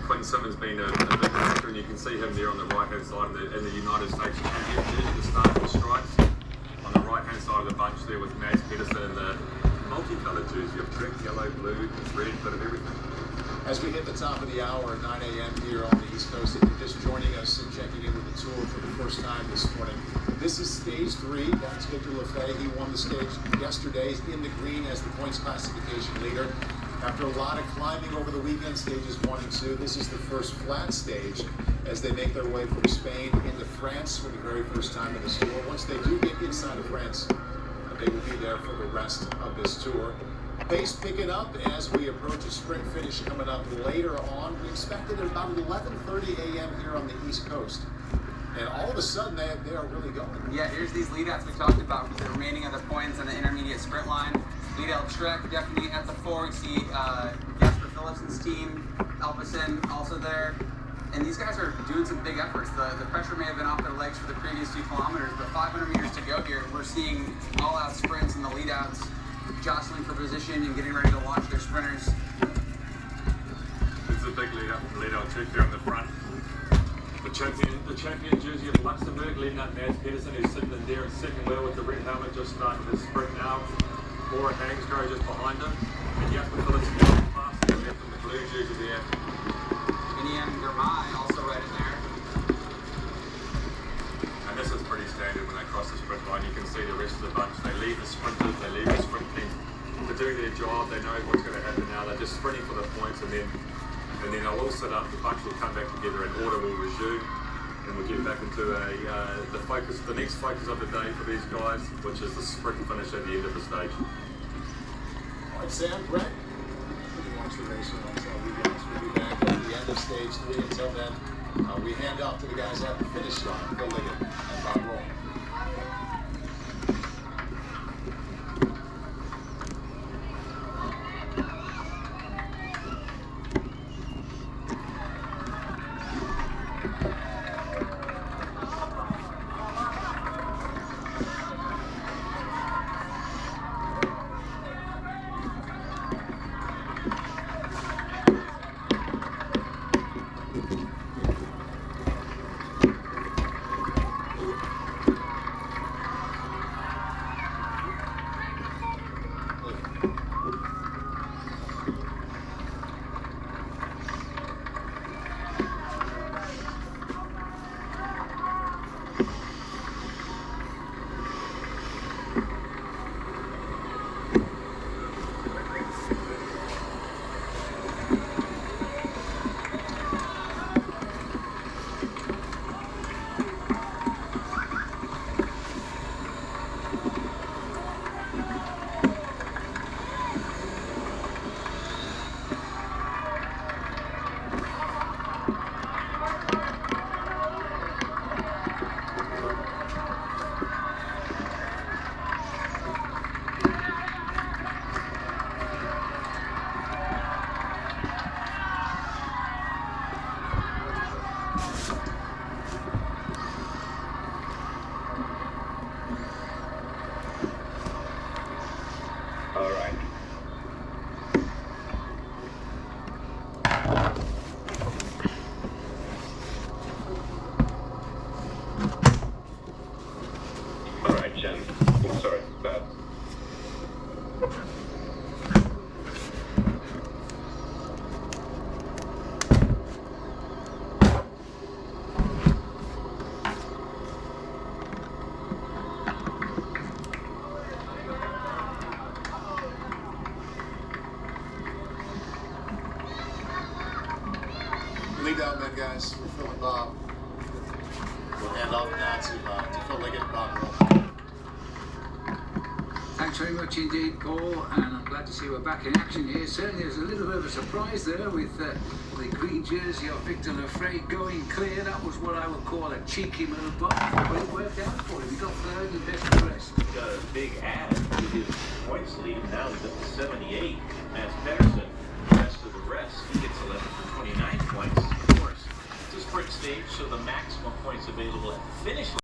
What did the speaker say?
Simmons been a big factor, and you can see him there on the right-hand side in the United States champion jersey, the stars and stripes. On the right-hand side of the bunch there with Mads Pedersen in the multicoloured jersey of Trek, yellow, blue, red, bit of everything. As we hit the top of the hour at 9 a.m. here on the East Coast, if you're just joining us and checking in with the tour for the first time this morning, this is stage 3. That's Victor Lefebvre. He won the stage yesterday in the green as the points classification leader. After a lot of climbing over the weekend, stages 1 and 2, this is the first flat stage as they make their way from Spain into France for the very first time in this tour. Once they do get inside of France, they will be there for the rest of this tour. Pace picking up as we approach a sprint finish coming up later on. We expected at about 11:30 a.m. here on the East Coast. And all of a sudden, they are really going. Yeah, here's these lead-outs we talked about with the remaining other points on the intermediate sprint line. Lead-out Trek definitely at the fore. We see Jasper Philipsen's team, Alpecin also there. And these guys are doing some big efforts. The pressure may have been off their legs for the previous 2 kilometers, but 500 meters to go here. We're seeing all-out sprints and the lead-outs jostling for position and getting ready to launch their sprinters. It's a big lead-out Trek there on the front. The champion jersey of Luxembourg leading up Mads Pedersen, who's sitting in there in second wheel with the red helmet, just starting to sprint now. Laura Hangsgrow just behind him. And Jasper Philipsen fast to the left in the blue jersey there. Ian Germay also right in there. And this is pretty standard when they cross the sprint line. You can see the rest of the bunch. They leave the sprinters, they leave the sprint teams. They're doing their job. They know what's going to happen now. They're just sprinting for the points, and then they'll all sit up. The bunch will come back together, and order will resume, and we'll get back into the next focus of the day for these guys, which is the sprint finish at the end of the stage. All right, Sam, Brett. Pretty much the race on weekends. We'll be back at the end of stage 3. Until then, we hand off to the guys at the finish line, Phil Liggett and Bob Roll. All right. All right, Jen. I'm sorry, bad. Lead out men, guys. We're Phil and Bob. We'll hand off now to Phil Liggett and Bob Roll. Thanks very much indeed, Paul, and I'm glad to see we're back in action here. Certainly there's a little bit of a surprise there with the green jersey of Victor Lefebvre going clear. That was what I would call a cheeky move, but it worked out for him. He got third and best of the rest. Got a big add to his points lead. Now he's up to 78. Mads Pedersen, the rest of the rest, he gets 11 for 29 points. Of course, it's a sprint stage, so the maximum points available at the finish line.